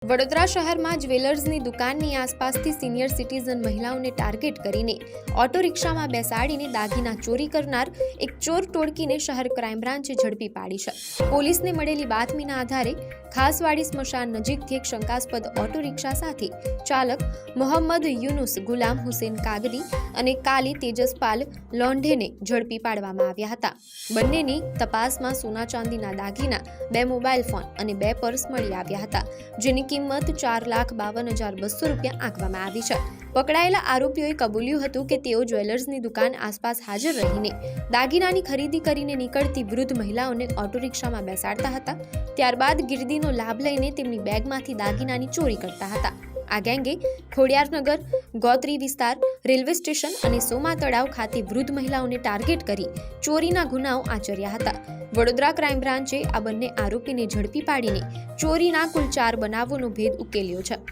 વડોદરા શહેરમાં જ્વેલર્સની દુકાનની આસપાસથી senior citizen મહિલાઓને ટાર્ગેટ કરીને ઓટો રિક્ષામાં બેસાડીને દાગીના ચોરી કરનાર એક ચોર ટોળકીને શહેર ક્રાઇમ બ્રાન્ચે ઝડપી પાડી છે। પોલીસને મળેલી બાતમીના આધારે ખાસવાડી સ્મશાન નજીકથી એક શંકાસ્પદ ઓટો રિક્ષા સાથે ચાલક મોહમ્મદ યુનુસ ગુલામ હુસેન કાગદી અને કાલી તેજસપાલ લોંઢેને ઝડપી પાડવામાં આવ્યા હતા। બંનેની તપાસમાં સોના ચાંદીના દાગીના, 2 મોબાઈલ ફોન અને 2 પર્સ મળી આવ્યા હતા, જેની કિંમત 4,52,200 રૂપિયા આંકવામાં આવી છે। પકડાયેલા આરોપીઓએ કબૂલ્યું હતું કે તેઓ જ્વેલર્સની દુકાન આસપાસ હાજર રહીને દાગીનાની ખરીદી કરીને નીકળતી વૃદ્ધ મહિલાઓને ઓટો રિક્ષામાં બેસાડતા હતા, ત્યારબાદ ગીર્દીનો લાભ લઈને તેમની બેગમાંથી દાગીનાની ચોરી કરતા હતા। આ ગેંગે ખોડિયારનગર, ગોત્રી વિસ્તાર, રેલવે સ્ટેશન અને સોમા તળાવ ખાતે વૃદ્ધ મહિલાઓને ટાર્ગેટ કરી ચોરીના ગુનાઓ આચર્યા હતા। વડોદરા ક્રાઇમ બ્રાન્ચે આ બંને આરોપીને ઝડપી પાડીને ચોરીના કુલ 4 બનાવોનો ભેદ ઉકેલ્યો છે।